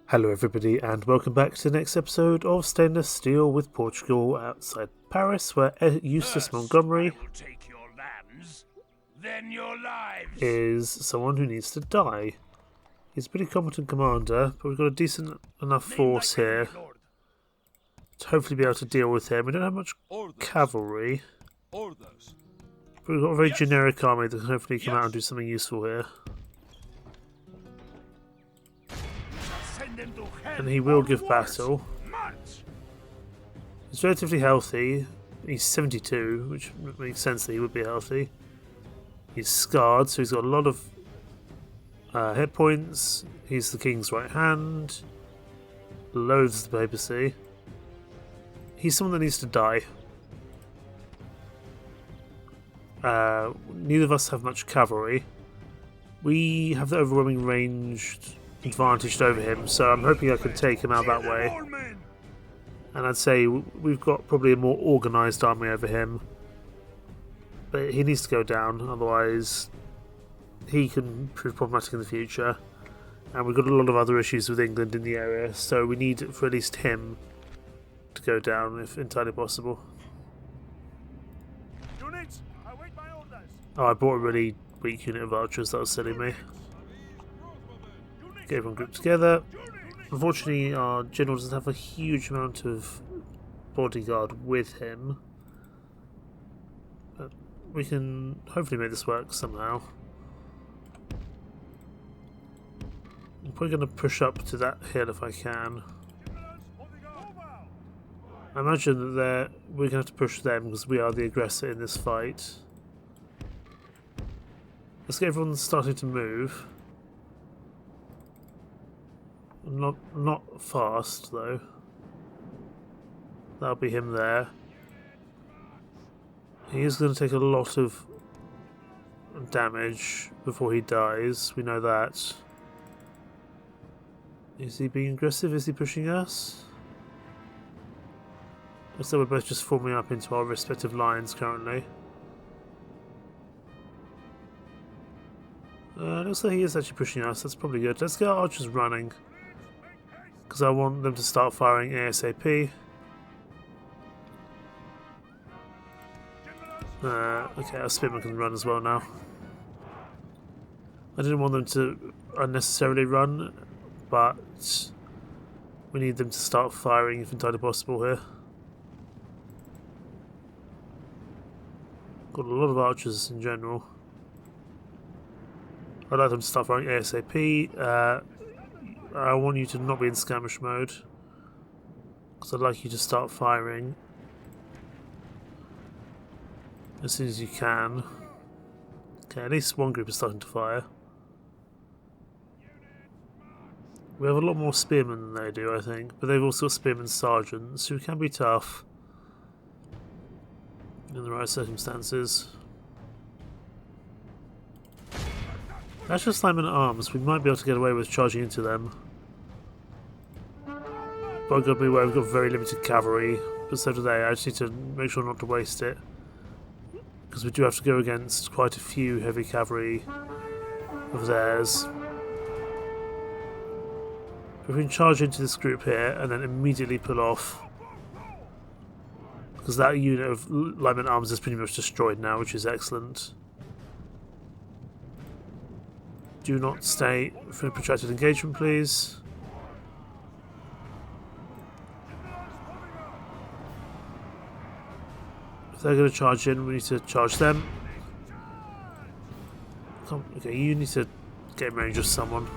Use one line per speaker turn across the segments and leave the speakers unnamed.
Hello everybody and welcome back to the next episode of Stainless Steel with Portugal outside Paris, where Eustace Montgomery is someone who needs to die. He's a pretty competent commander, but we've got a decent enough force here to hopefully be able to deal with him. We don't have much cavalry, but we've got a very generic army that can hopefully come out and do something useful here. And he will give battle. He's relatively healthy. He's 72, which makes sense that he would be healthy. He's scarred, so he's got a lot of hit points. He's the king's right hand. Loathes the papacy. He's someone that needs to die. Neither of us have much cavalry. We have the overwhelming ranged advantaged over him, so I'm hoping I can take him out that way. And I'd say we've got probably a more organised army over him, but he needs to go down, otherwise he can prove problematic in the future. And we've got a lot of other issues with England in the area, so we need for at least him to go down if entirely possible. Oh, I brought a really weak unit of archers, that was silly me. Get everyone grouped together. Unfortunately, our general doesn't have a huge amount of bodyguard with him, but we can hopefully make this work somehow. I'm probably going to push up to that hill if I can. I imagine that we're going to have to push them because we are the aggressor in this fight. Let's get everyone starting to move. Not fast though. That'll be him there. He is going to take a lot of damage before he dies. We know that. Is he being aggressive? Is he pushing us? Looks like we're both just forming up into our respective lines currently. Looks like he is actually pushing us. That's probably good. Let's get our archers running, because I want them to start firing ASAP. Okay, our spearmen can run as well now. I didn't want them to unnecessarily run, but we need them to start firing if entirely possible here. Got a lot of archers in general. I'd like them to start firing ASAP. I want you to not be in skirmish mode, because I'd like you to start firing as soon as you can. Okay, at least one group is starting to fire. We have a lot more spearmen than they do, I think, but they've also got spearmen sergeants who can be tough in the right circumstances. That's just Simon at Arms. We might be able to get away with charging into them. But I've got to be aware we've got very limited cavalry, but so do they. I just need to make sure not to waste it, because we do have to go against quite a few heavy cavalry of theirs. If we can charge into this group here and then immediately pull off, because that unit of lineman arms is pretty much destroyed now, which is excellent. Do not stay for a protracted engagement, please. If they're going to charge in, we need to charge them. Okay, you need to get in range of someone.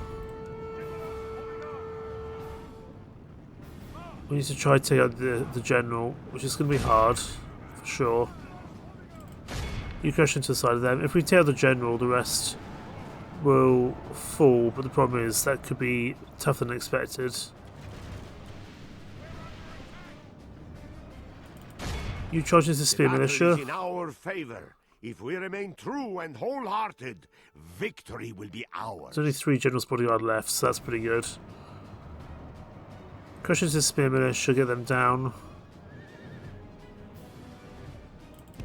We need to try to take out the general, which is going to be hard, for sure. You crash into the side of them. If we take out the general, the rest will fall, but the problem is that could be tougher than expected. You charge into spear militia.
In our favor. If we remain true and wholehearted, victory will be ours.
There's only 3 generals bodyguard left, so that's pretty good. Crush into spear militia, get them down.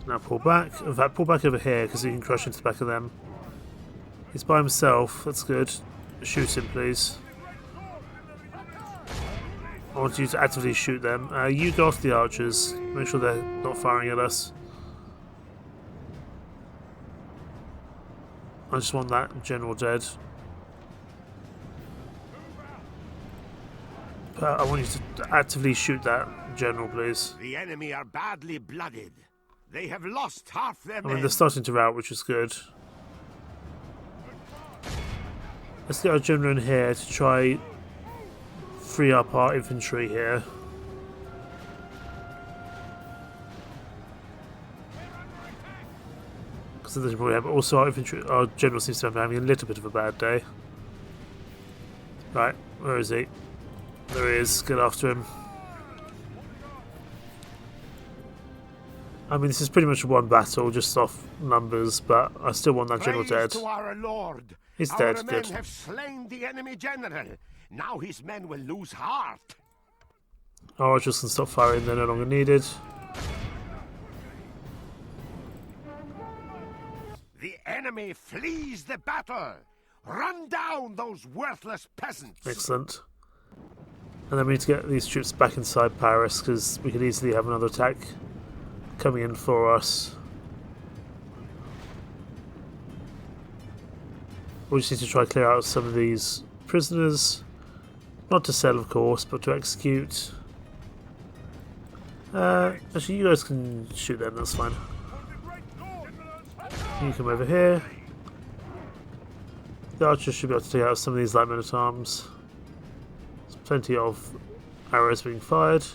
Now pull back. In fact, pull back over here because you can crush into the back of them. He's by himself, that's good. Shoot him, please. I want you to actively shoot them. You go after the archers. Make sure they're not firing at us. I just want that general dead. I want you to actively shoot that general, please.
The enemy are badly blooded. They have lost half their
I
men.
mean, they're starting to rout, which is good. Let's get our general in here to try free up our infantry here. Because there's probably have also our infantry. Our general seems to be having a little bit of a bad day. Right, where is he? There he is. Get after him. I mean, this is pretty much one battle, just off numbers, but I still want that general dead.
To our Lord.
He's
Our
dead,
men
good.
have slain the enemy general. Now his men will lose heart.
Our archers can stop firing, they're no longer needed.
The enemy flees the battle. Run down those worthless peasants.
Excellent. And then we need to get these troops back inside Paris, because we could easily have another attack coming in for us. We just need to try to clear out some of these prisoners. Not to sell, of course, but to execute. Actually, you guys can shoot them, that's fine. You come over here. The archers should be able to take out some of these light men-at-arms. There's plenty of arrows being fired.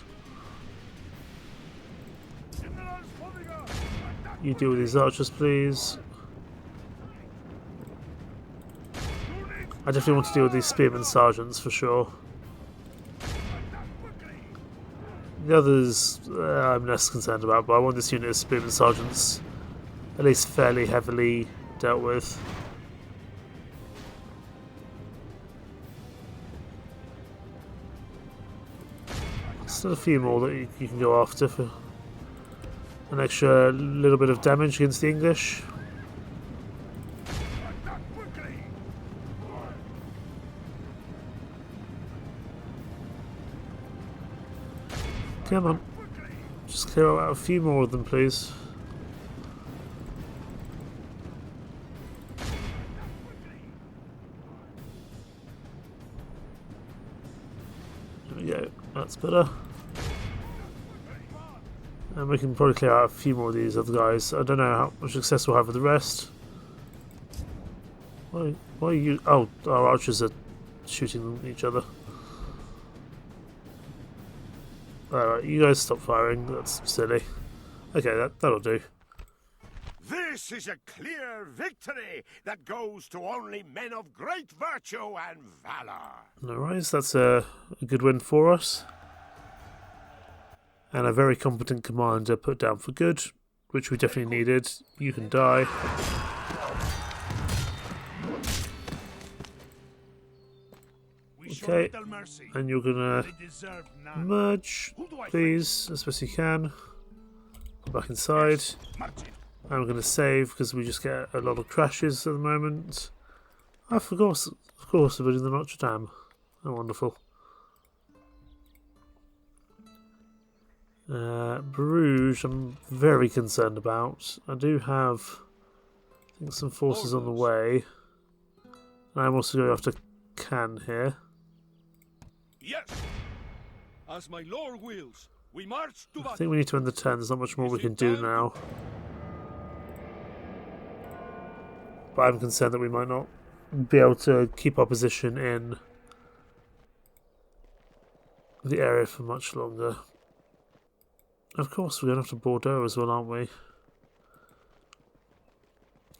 You deal with these archers, please. I definitely want to deal with these spearmen sergeants for sure. The others I'm less concerned about, but I want this unit of spearmen sergeants at least fairly heavily dealt with. Still a few more that you can go after for an extra little bit of damage against the English. Come on. Just clear out a few more of them, please. There we go. That's better. And we can probably clear out a few more of these other guys. I don't know how much success we'll have with the rest. Why are you... Oh, our archers are shooting each other. Alright, you guys stop firing. That's silly. Okay, that'll do.
This is a clear victory that goes to only men of great virtue and valor.
Alright, so that's a good win for us. And a very competent commander put down for good, which we definitely needed. You can die. Okay, and you're gonna merge, please, as best you can. Go back inside. I'm gonna save because we just get a lot of crashes at the moment. Of course, we're building the Notre Dame. Oh, wonderful. Bruges, I'm very concerned about. I do have, I think, some forces on the way. And I'm also going after Cannes here.
Yes, as my lord wills, we march to
I think we need to end the turn. There's not much more we can do now. But I'm concerned that we might not be able to keep our position in the area for much longer. Of course, we're going after Bordeaux as well, aren't we?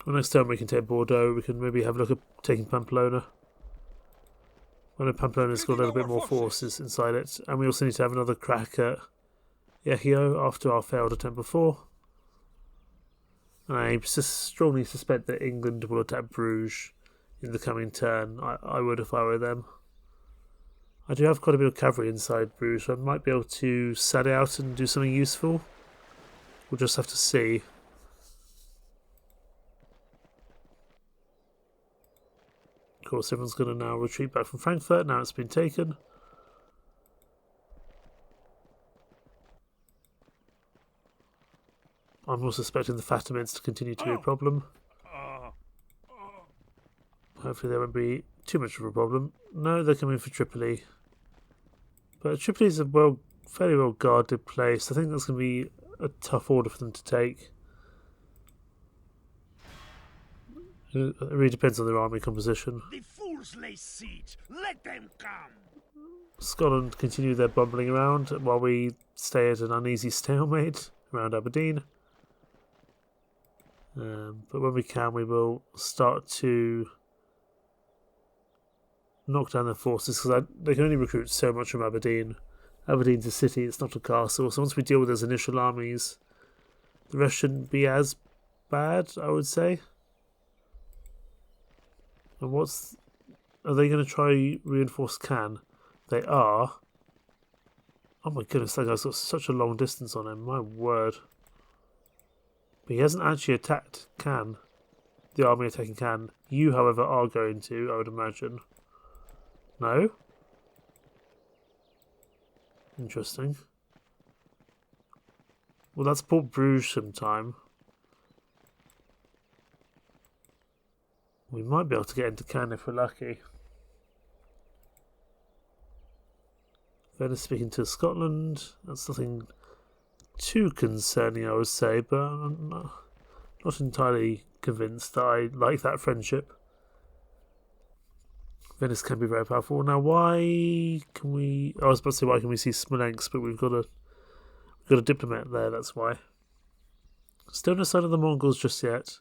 Well, next time we can take Bordeaux, we can maybe have a look at taking Pamplona. I know Pamplona's got a little bit more forces inside it. And we also need to have another crack at Yehio after our failed attempt before. And I strongly suspect that England will attack Bruges in the coming turn. I would if I were them. I do have quite a bit of cavalry inside Bruges, so I might be able to set out and do something useful. We'll just have to see. Of course, everyone's going to now retreat back from Frankfurt now it's been taken. I'm also expecting the Fatimids to continue to be a problem. Hopefully there won't be too much of a problem. No, they're coming for Tripoli. But Tripoli is a fairly well guarded place. I think that's going to be a tough order for them to take. It really depends on their army composition.
The fools lay siege. Let them come.
Scotland continue their bumbling around while we stay at an uneasy stalemate around Aberdeen. But when we can, we will start to knock down their forces, because they can only recruit so much from Aberdeen. Aberdeen's a city, it's not a castle, so once we deal with those initial armies, the rest shouldn't be as bad, I would say. And are they going to try reinforce Cannes? They are. Oh my goodness, that guy's got such a long distance on him, my word. But he hasn't actually attacked Cannes, the army attacking Cannes. You, however, are going to, I would imagine. No? Interesting. Well, that's Port Bruges sometime. We might be able to get into Cannes if we're lucky. Venice speaking to Scotland. That's nothing too concerning, I would say, but I'm not entirely convinced that I like that friendship. Venice can be very powerful. Now, why can we... I was about to say, why can we see Smolensk, but we've got a diplomat there, that's why. Still no sign of the Mongols just yet.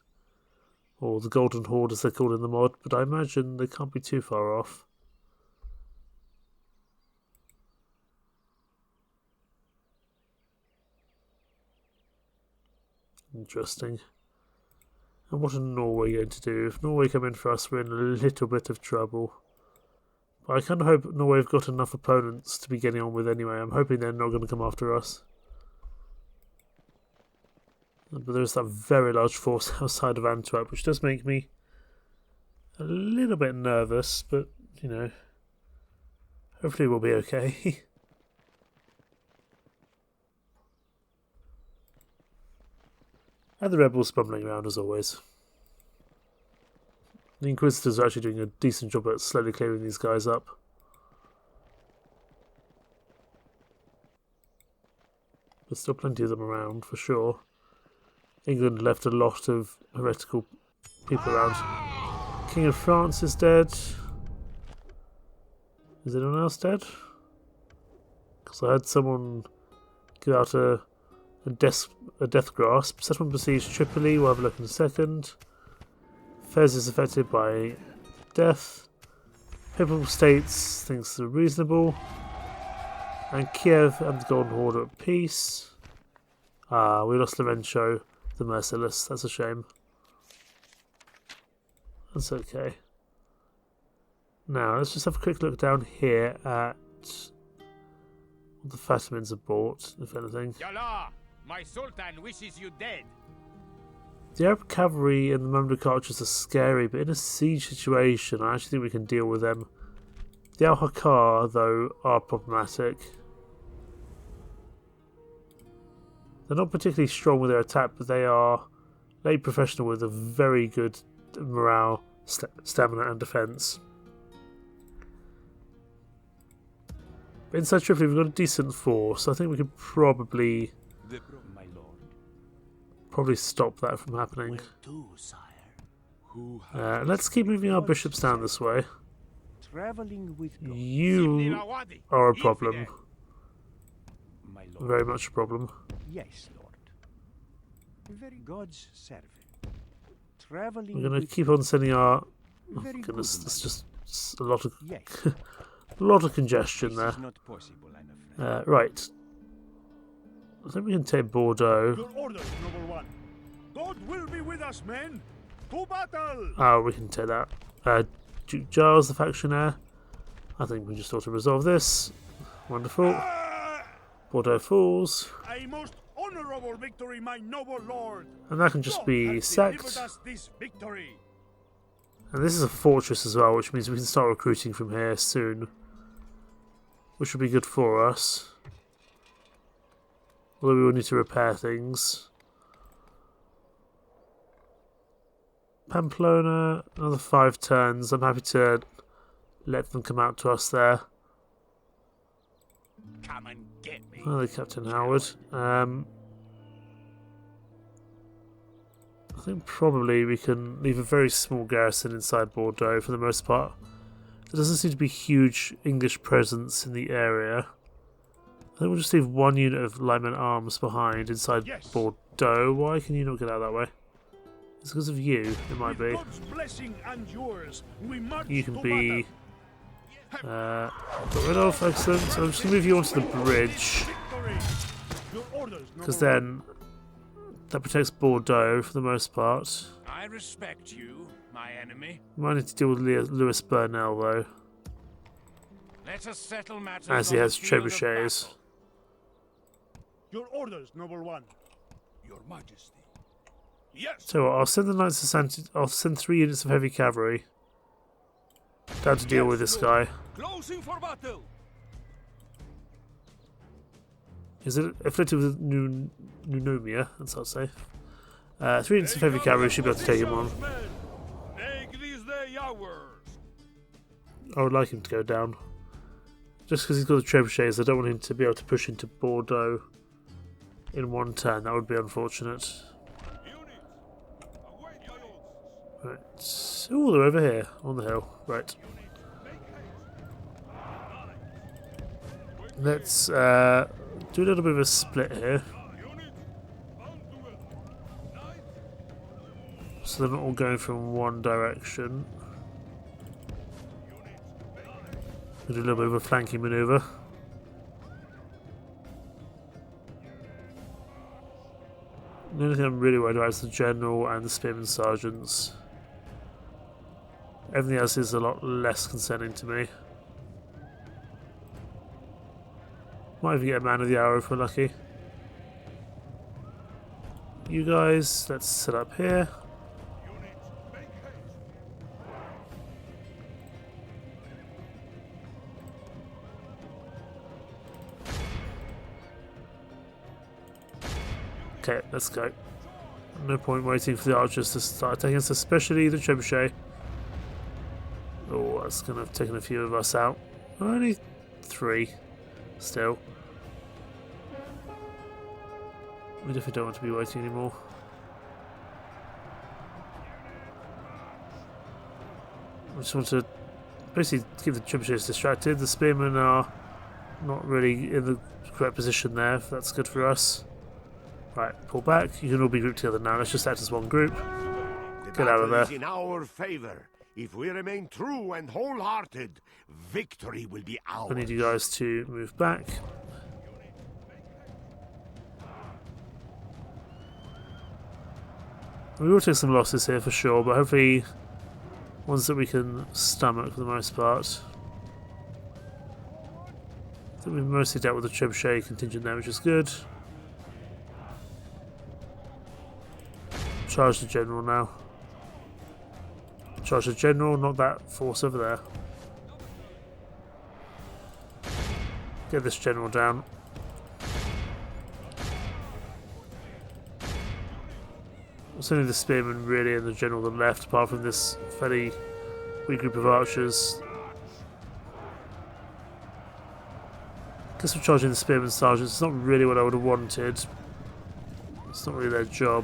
Or the Golden Horde, as they're called in the mod, but I imagine they can't be too far off. Interesting. And what are Norway going to do? If Norway come in for us, we're in a little bit of trouble. But I kind of hope Norway have got enough opponents to be getting on with anyway. I'm hoping they're not going to come after us. But there's that very large force outside of Antwerp, which does make me a little bit nervous, but, you know, hopefully we'll be okay. And the rebels bumbling around as always. The Inquisitors are actually doing a decent job at slowly clearing these guys up. There's still plenty of them around, for sure. England left a lot of heretical people around. King of France is dead. Is anyone else dead? Because I had someone give out a death grasp. Settlement besieged Tripoli. We'll have a look in a second. Fez is affected by death. Papal States thinks they're reasonable. And Kiev and the Golden Horde are at peace. We lost Lorenzo the Merciless. That's a shame. That's okay. Now, let's just have a quick look down here at what the Fatimids have bought, if anything.
Yallah, my Sultan wishes you dead.
The Arab cavalry and the Mamluk archers are scary, but in a siege situation, I actually think we can deal with them. The Al-Hakar, though, are problematic. They're not particularly strong with their attack, but they are late professional with a very good morale, stamina and defence. But inside Tripoli we've got a decent force, so I think we could probably stop that from happening. Let's keep moving our bishops down this way. You are a problem. Very much a problem.
Yes, Lord. Very God's servant. Traveling.
We're going to keep on sending our... Oh goodness, there's just a lot of a lot of congestion there. Right. I think we can take Bordeaux.
Your orders, noble one. God will be with us, men. To battle.
Oh, we can take that. Duke Giles, the factionaire. I think we just ought to resolve this. Wonderful. Bordeaux falls.
A most honourable victory, my noble lord.
And that can just be sacked.
Us this victory.
And this is a fortress as well, which means we can start recruiting from here soon. Which will be good for us. Although we will need to repair things. Pamplona, another 5 turns. I'm happy to let them come out to us there.
Come and get me.
Oh, Captain Howard. I think probably we can leave a very small garrison inside Bordeaux for the most part. There doesn't seem to be huge English presence in the area. I think we'll just leave 1 unit of Lightman Arms behind inside Bordeaux. Why can you not get out that way? It's because of you, it might be. You can be got rid of, excellent. So I'm just going to move you onto the bridge. Because then that protects Bordeaux for the most part.
I respect you, my enemy.
Might need to deal with Louis Burnell though.
Let us settle matters
As he
on
has
the field of
trebuchets.
battle.
Your orders, noble one. Your Majesty. Yes.
So what, I'll send the Knights of Santi. I'll send 3 units of heavy cavalry down to deal with this guy.
Closing for battle.
Is it afflicted with pneumonia? That's what I'll say. 3 units of heavy cavalry should be able to take him on.
Make this day ours.
I would like him to go down. Just because he's got the trebuchets, I don't want him to be able to push into Bordeaux in 1 turn. That would be unfortunate. Right. Oh, they're over here on the hill. Right. Let's do a little bit of a split here. So they're not all going from one direction. Do a little bit of a flanking manoeuvre. The only thing I'm really worried about is the general and the spearman sergeants. Everything else is a lot less concerning to me. Might even get a man of the hour if we're lucky. You guys, let's set up here. Okay, let's go. No point waiting for the archers to start attacking us, especially the trebuchet. Oh, that's going to have taken a few of us out. Only 3 still. We definitely don't want to be waiting anymore. I just want to basically keep the trebuchets distracted. The spearmen are not really in the correct position there, if that's good for us. Right, pull back. You can all be grouped together now. Let's just act as one group. Get out of there.
Is in our favor. If we remain true and wholehearted, victory will be ours.
I need you guys to move back. We will take some losses here for sure, but hopefully ones that we can stomach for the most part. I think we've mostly dealt with the trebuchet contingent there, which is good. Charge the general now. Charge the general, not that force over there. Get this general down. It's only the spearmen really and the general on the left, apart from this fairly weak group of archers. Guess we're charging the spearmen sergeants. It's not really what I would have wanted. It's not really their job.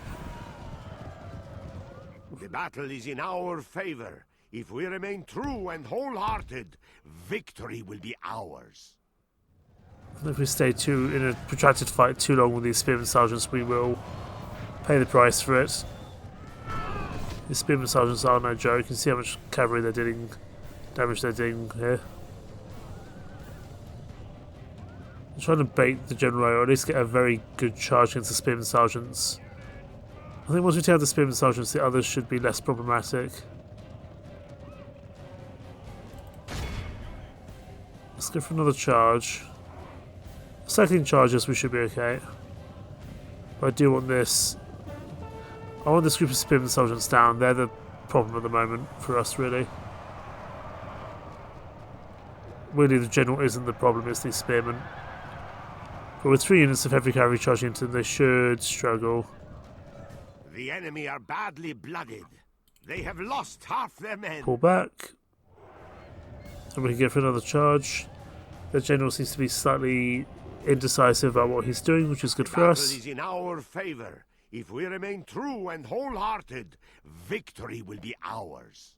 The battle is in our favor. If we remain true and wholehearted, victory will be ours.
If we stay in a protracted fight too long with these spearmen sergeants, we will pay the price for it. The spearmen sergeants are no joke. You can see how much cavalry they're dealing, damage they're doing here. I'm trying to bait the general, or at least get a very good charge against the spearmen sergeants. I think once we take out the spearmen sergeants, the others should be less problematic. Let's go for another charge. Cycling charges, we should be okay. But I do want this. I want this group of spearmen sergeants down. They're the problem at the moment for us, really. Really, the general isn't the problem, it's these spearmen. But with 3 units of heavy cavalry charging into them, they should struggle.
The enemy are badly blooded. They have lost half their men.
Pull back. And we can go for another charge. The general seems to be slightly indecisive about what he's doing, which is good for us.
Battle is in our favor. If we remain true and wholehearted, victory will be ours.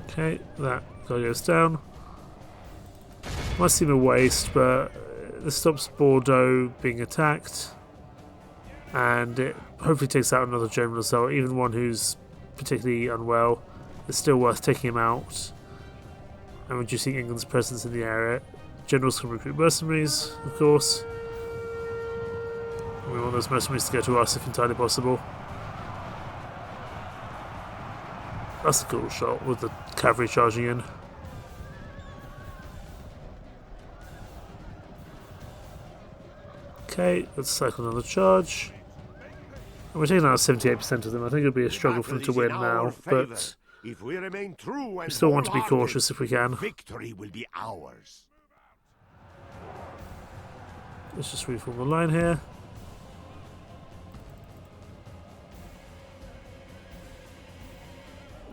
Okay, that guy goes down. Might seem a waste, but this stops Bordeaux being attacked. And it hopefully takes out another general as well. Even one who's particularly unwell. It's still worth taking him out and reducing England's presence in the area. Generals can recruit mercenaries, of course. We want those mercenaries to go to us if entirely possible. That's a cool shot with the cavalry charging in. Okay, let's cycle another charge. And we're taking out 78% of them. I think it'll be a struggle for them to win now, but
if we remain true and
we still want to be cautious if we can.
Victory will be ours.
Let's just reform the line here.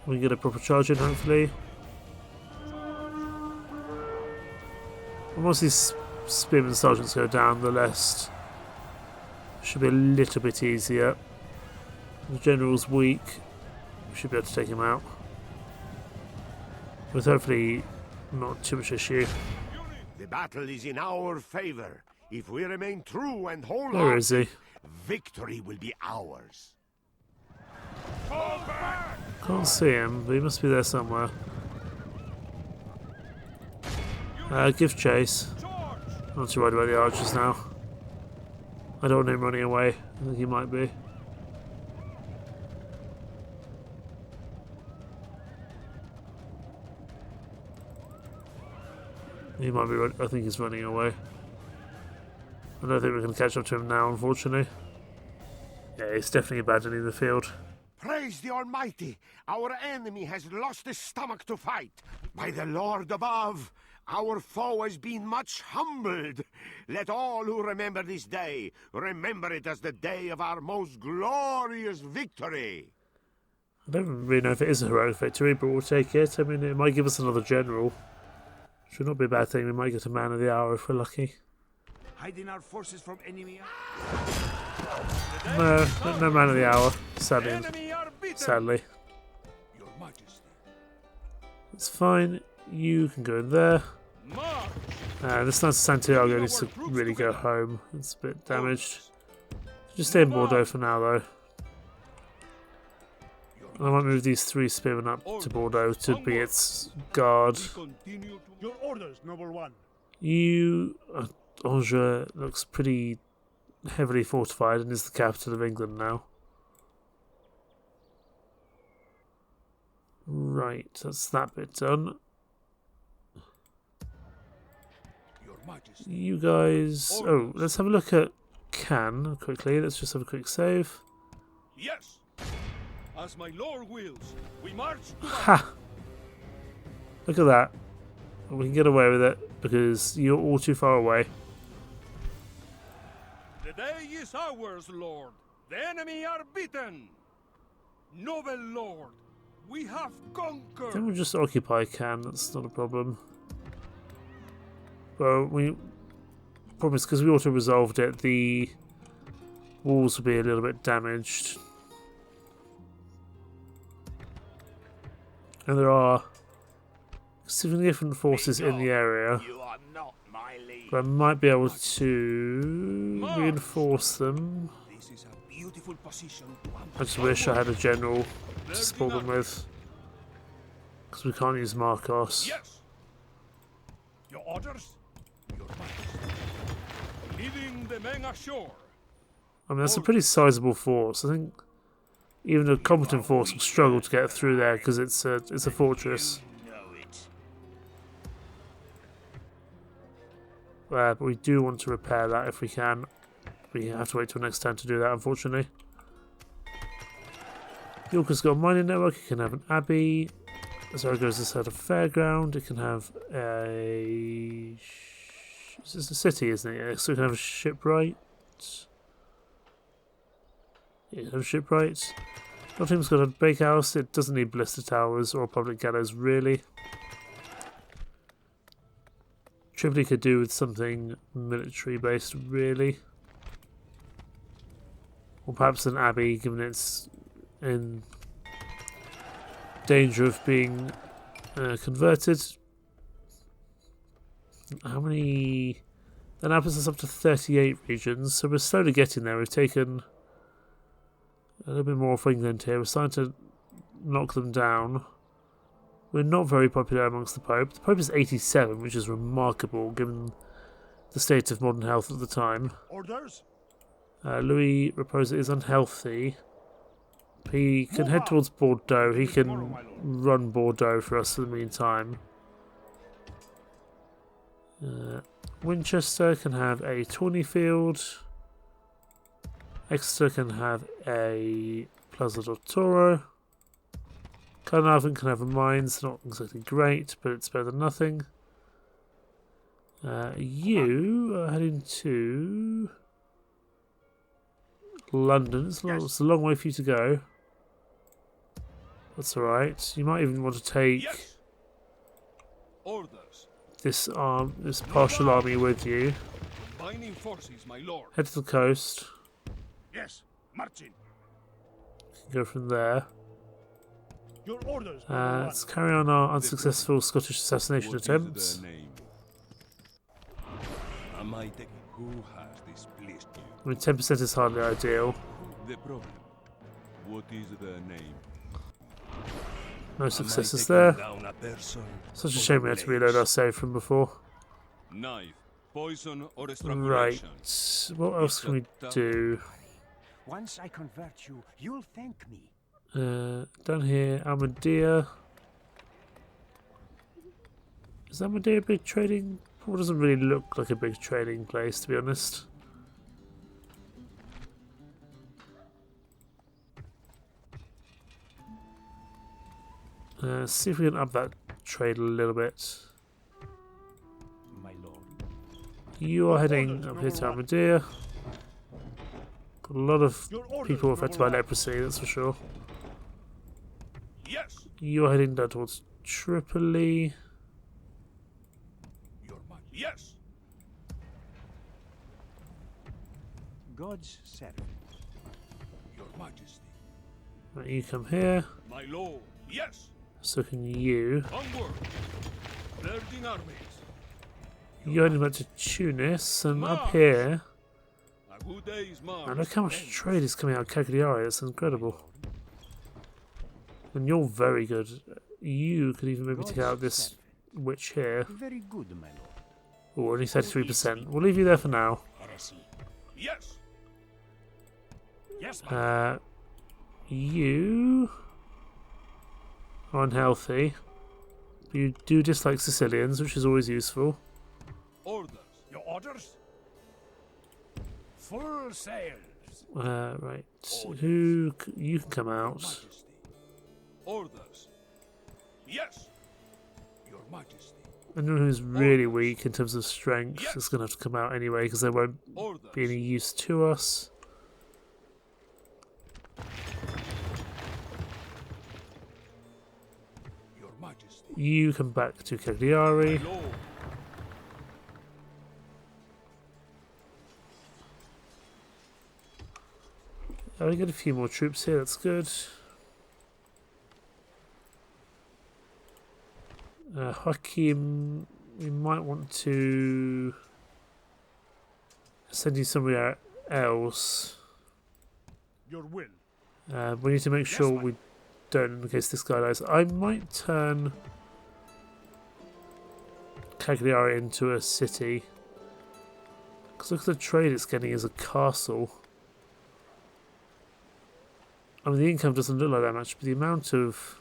We can get a proper charge in, hopefully. And once these spearmen sergeants go down, the rest should be a little bit easier. The general's weak. We should be able to take him out. With hopefully not too much issue.
The battle is in our favor. If we remain true and wholehearted,
Where is he?
victory will be ours.
Can't see him, but he must be there somewhere. Give chase. I'm not too worried about the archers now. I don't want him running away. I think he might be. He might be. I think he's running away. I don't think we're going to catch up to him now, unfortunately. Yeah, he's definitely abandoning the field.
Praise the Almighty! Our enemy has lost his stomach to fight. By the Lord above, our foe has been much humbled. Let all who remember this day remember it as the day of our most glorious victory.
I don't really know if it is a heroic victory, but we'll take it. I mean, it might give us another general. Should not be a bad thing. We might get a man of the hour if we're lucky.
Hiding our forces from enemy.
No man of the hour. Sadly.
Your Majesty.
It's fine. You can go in there. This Knights of Santiago needs to really go home. It's a bit damaged. Just stay in Bordeaux for now, though. I might move these 3 spearmen up to Bordeaux to be its guard.
Your orders, noble one.
You... Angers looks pretty heavily fortified and is the capital of England now. Right, that's that bit done.
Your Majesty.
You guys... Oh, let's have a look at Cannes quickly. Let's just have a quick save.
Yes. As my lord wills, we march to
Ha! Look at that. We can get away with it because you're all too far away.
The day is ours, Lord. The enemy are beaten. Noble Lord, we have conquered.
Then we'll just occupy Cannes, that's not a problem. Well, problem is because we auto-resolved it, the walls will be a little bit damaged. And there are significant forces in the area.
You are not my lead.
But I might be able to reinforce them.
This is a beautiful position.
I just wish I had a general to support them with. Because we can't use Marcos.
Yes. Your orders? Your Majesty. Leading the men ashore.
I mean, that's a pretty sizable force. I think even a competent force will struggle to get through there because it's a fortress. But we do want to repair that if we can. We have to wait till next time to do that, unfortunately. York has got a mining network. It can have an abbey. Zaragoza has had a fairground. It can have a... This is a city, isn't it? Yeah, so it can have a shipwright. Yeah, it can have a shipwright. Nottingham's got a bakehouse. It doesn't need ballista towers or public gallows, really. Tripoli could do with something military-based, really. Or perhaps an abbey, given it's in danger of being converted. How many... That now puts us up to 38 regions, so we're slowly getting there. We've taken a little bit more of England here. We're starting to knock them down. We're not very popular amongst the Pope. The Pope is 87, which is remarkable given the state of modern health at the time.
Orders?
Louis Raposa is unhealthy. He can head towards Bordeaux. He can run Bordeaux for us in the meantime. Winchester can have a tourney field. Exeter can have a Plaza del Toro. Carnarvon can have a mines. Not exactly great, but it's better than nothing. You are heading to London. It's a long way for you to go. That's alright. You might even want to take
Orders.
this partial army with you.
Binding forces, my lord.
Head to the coast.
Yes, marching.
Go from there.
Your orders, number one.
Let's carry on our unsuccessful Scottish assassination attempts.
Who has displeased you?
I mean, 10% is hardly ideal.
The problem. What is the name?
No successes there.
Down a person
Such a shame we had to reload our save from before.
knife, poison, or
Right.
strangulation.
What else can we do?
Once I convert you, you'll thank me.
Down here, Almadia. Is Almadia a big trading? It doesn't really look like a big trading place, to be honest. See if we can up that trade a little bit.
My lord.
You are heading up here to Almadia. Got a lot of people affected by leprosy, that's for sure.
Yes,
You are heading down towards Tripoli.
your might. Yes,
God's servant.
your majesty.
Right, you come here.
My lord. Yes,
So can you.
onward. Virgin armies.
You're heading back to Tunis, and up here.
A good day's march.
Man, look how much trade is coming out of Cagliari. That's incredible. And you're very good. You could even maybe take out this witch here.
Very good, my lord.
Oh, only 33%. We'll leave you there for now.
Heresy.
Yes,
Yes, my
You are unhealthy. But you do dislike Sicilians, which is always useful.
orders.
Your orders? Full sails.
Right. You can come out.
Majesty. Orders. Yes, your majesty.
Anyone who's really weak in terms of strength is going to have to come out anyway, because they won't
Orders.
be any use to us.
Your majesty.
You come back to Cagliari.
My lord.
Oh, we got a few more troops here, that's good. Joachim, we might want to send you somewhere else.
Your will.
We need to make sure we don't, in case this guy dies. I might turn Cagliari into a city. Because look at the trade it's getting as a castle. I mean, the income doesn't look like that much, but the amount of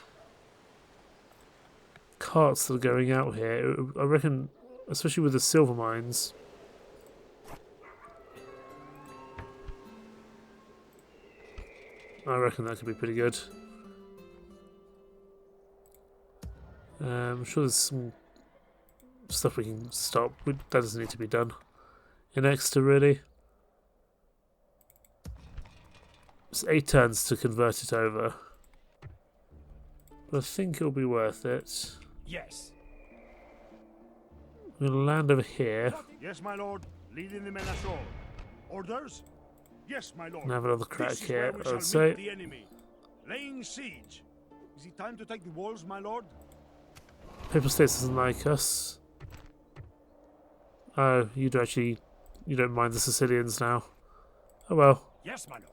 carts that are going out here, I reckon, especially with the silver mines. I reckon that could be pretty good. I'm sure there's some stuff we can stop. That doesn't need to be done in Exeter, really. It's 8 turns to convert it over. but I think it'll be worth it.
Yes.
I'm going to land over here
Yes, my lord. Leading the men ashore. Orders? Yes, my lord.
and have another crack
This is
here,
where we
I
shall
would
meet
say.
the enemy. Laying siege. Is it time to take the walls, my lord?
Papal States doesn't like us. Oh, you don't mind the Sicilians now. Oh well,
Yes, my lord.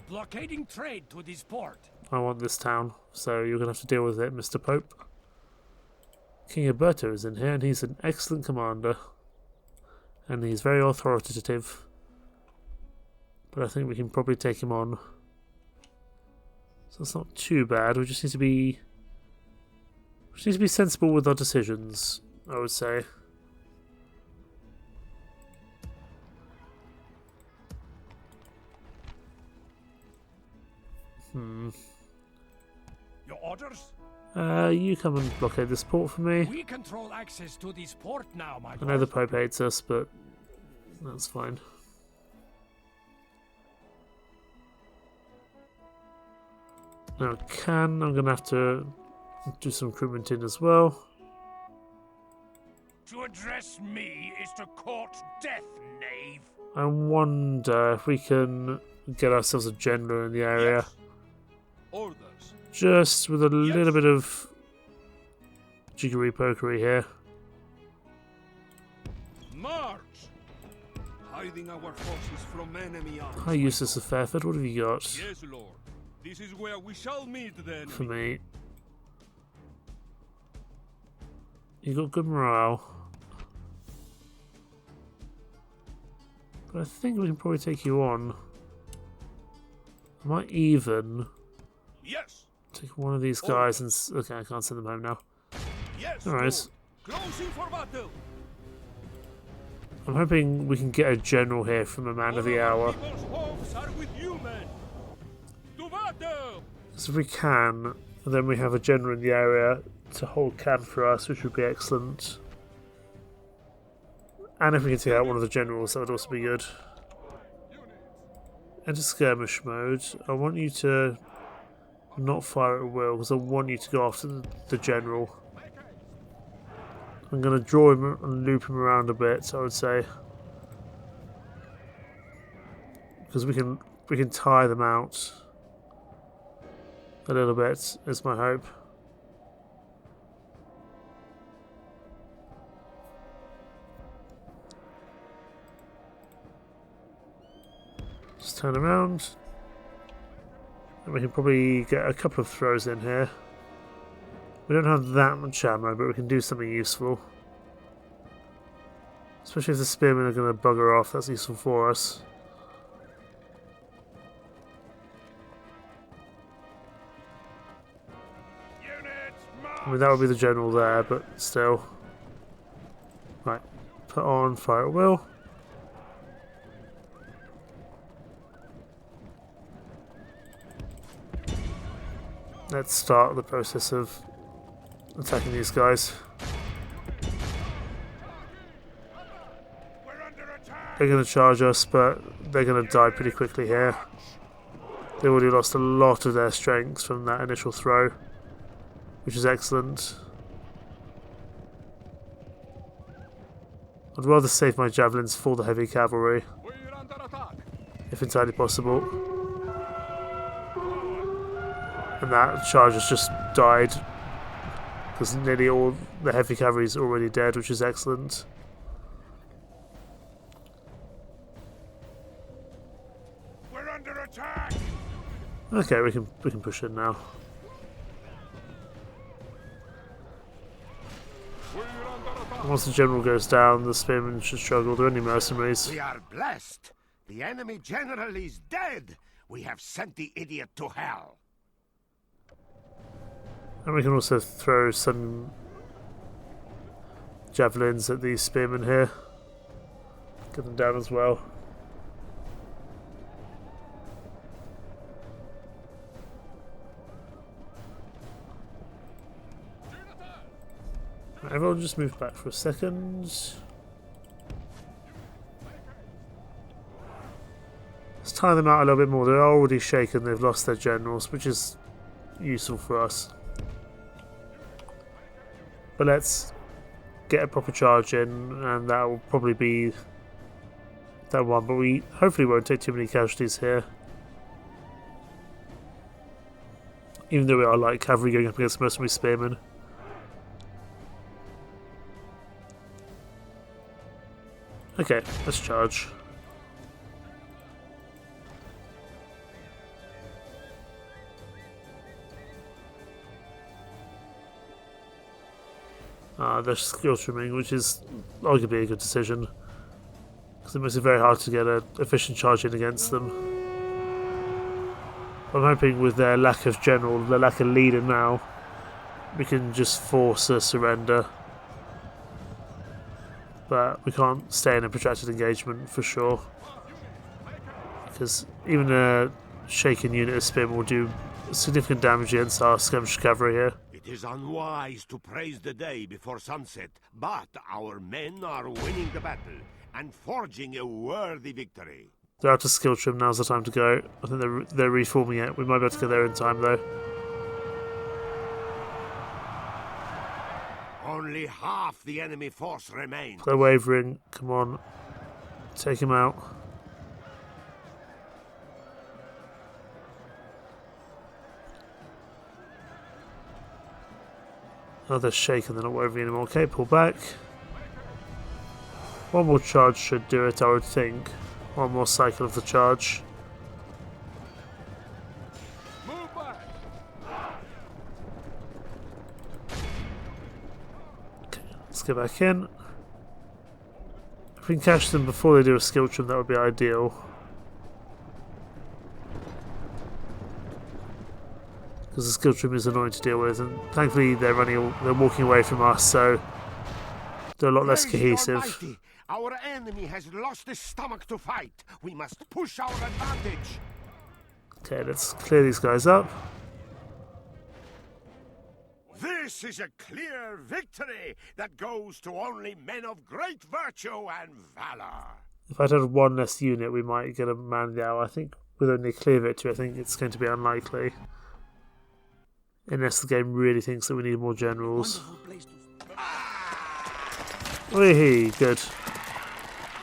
Blockading trade to this port.
I want this town, so you're going to have to deal with it, Mr. Pope. King Alberto is in here, and he's an excellent commander. And he's very authoritative. But I think we can probably take him on. So it's not too bad, we just need to be sensible with our decisions, I would say.
Your orders?
You come and blockade this port for me.
We control access to this port now, my
I know the Pope hates us, but that's fine. Now, I'm going to have to do some recruitment in as well.
To address me is to court death, knave.
I wonder if we can get ourselves a general in the area.
Orders.
Just with a little bit of jiggery-pokery here.
March! Hiding our forces from enemy arms.
Hi, Eustace of Fairford, what have you got
Yes, Lord. This is where we shall meet the enemy.
for me? You got good morale. But I think we can probably take you on. I might even
Yes.
take one of these guys and... Okay, I can't send them home now.
Yes.
Alright.
Lord. Closing for battle.
I'm hoping we can get a general here from a man of the hour.
People's hopes are with you, men. To battle.
So if we can, then we have a general in the area to hold camp for us, which would be excellent. And if we can take out one of the generals, that would also be good. Enter skirmish mode. I want you to not fire at will, because I want you to go after the general. I'm going to draw him and loop him around a bit, I would say. Because we can tire them out a little bit, is my hope. Just turn around. And we can probably get a couple of throws in here. We don't have that much ammo, but we can do something useful. Especially if the spearmen are going to bugger off, that's useful for us. I mean, that would be the general there, but still. Right, put on fire at will. Let's start the process of attacking these guys. They're going to charge us, but they're going to die pretty quickly here. They already lost a lot of their strength from that initial throw, which is excellent. I'd rather save my javelins for the heavy cavalry,
We're under attack.
if entirely possible. And that charge has just died, because nearly all the heavy cavalry is already dead, which is excellent.
We're under attack.
Okay, we can push in now.
We're under attack.
Once the general goes down, the spearmen should struggle. They're only mercenaries.
We are blessed. The enemy general is dead. We have sent the idiot to hell.
And we can also throw some javelins at these spearmen here. Get them down as well. Right, everyone just move back for a second. Let's tie them out a little bit more. They're already shaken, they've lost their generals, which is useful for us. But let's get a proper charge in, and that will probably be that one. But we hopefully won't take too many casualties here. Even though we are light cavalry going up against mercenary spearmen. Okay, let's charge. They're skill trimming, which is arguably a good decision, because it makes it very hard to get an efficient charge in against them. I'm hoping with their lack of general, their lack of leader now, we can just force a surrender. But we can't stay in a protracted engagement for sure, because even a shaken unit of spearmen will do significant damage against our skirmish cavalry here.
It is unwise to praise the day before sunset, but our men are winning the battle and forging a worthy victory.
They're out of skill trim, now's the time to go. I think they're reforming it. We might be able to get there in time though.
Only half the enemy force remains.
They're wavering, come on. Take him out. Oh, they're shaken, they're not wavering anymore. Okay, pull back. One more charge should do it, I would think. One more cycle of the charge.
Move back.
Okay, let's get back in. If we can catch them before they do a skill trim, that would be ideal. Because the skill trim is annoying to deal with, and thankfully they're walking away from us, so they're a lot less
Praise the
cohesive.
Almighty. Our enemy has lost his stomach to fight. We must push our advantage.
Okay, let's clear these guys up.
This is a clear victory that goes to only men of great virtue and valor.
If I'd had one less unit, we might get a man of the hour. I think with only a clear victory, I think it's going to be unlikely. Unless the game really thinks that we need more generals. Wee, good.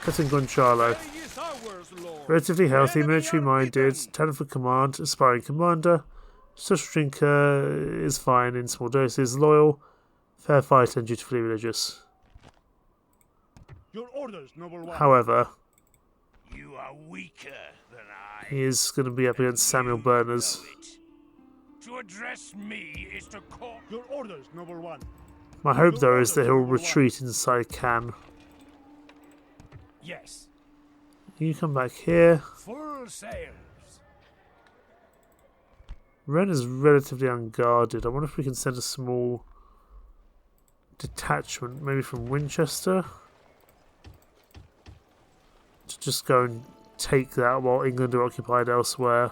Cutting Gonchalo.
Day is ours, Lord.
Relatively healthy, military-minded, talent for command, aspiring commander. Social drinker is fine in small doses. Loyal, fair fighter, and dutifully religious.
Your orders, noble one.
However,
You are weaker than I.
he is going to be up against Samuel Berners.
Know it. To address me is to call.
Your orders, noble one.
My hope, though, is that he'll retreat inside Cannes.
Yes.
You come back here.
Full sails.
Ren is relatively unguarded. I wonder if we can send a small detachment, maybe from Winchester, to just go and take that while England are occupied elsewhere.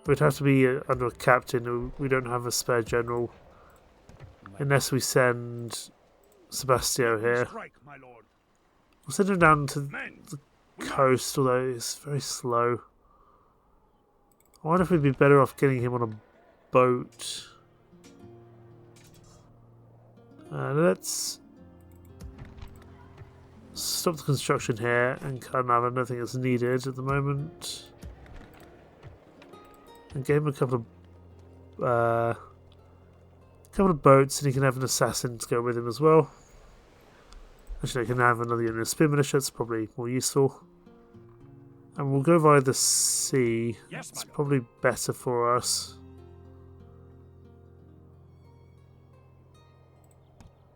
We'd have to be under a captain. We don't have a spare general. Unless we send Sebastio here.
Strike, my lord.
We'll send him down to
Men,
the coast, although it's very slow. I wonder if we'd be better off getting him on a boat. Let's stop the construction here and kind of, I don't think it's needed at the moment. And give him a couple of boats, and he can have an assassin to go with him as well. Actually, he can have another unit of spear militia. It's probably more useful. And we'll go via the sea.
Yes,
It's
my lord.
probably better for us.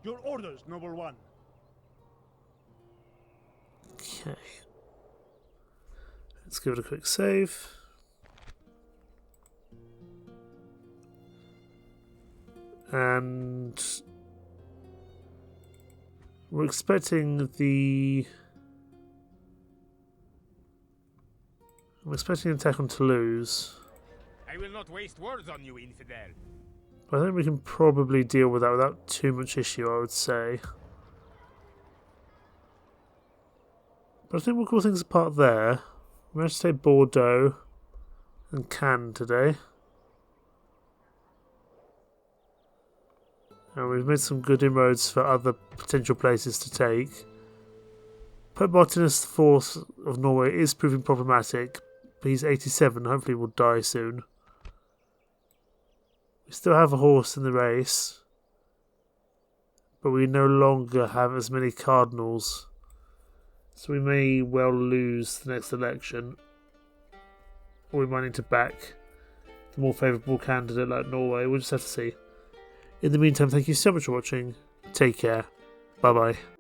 your orders, noble one.
Okay. Let's give it a quick save. And we're expecting I'm expecting an attack on Toulouse.
I will not waste words on you, infidel.
But I think we can probably deal with that without too much issue, I would say. But I think we'll call things apart there. We're going to stay Bordeaux and Cannes today. And we've made some good inroads for other potential places to take. Pope Martinus IV of Norway is proving problematic, but he's 87, hopefully will die soon. We still have a horse in the race, but we no longer have as many cardinals, so we may well lose the next election, or we might need to back the more favourable candidate like Norway. We'll just have to see. In the meantime, thank you so much for watching. Take care. Bye bye.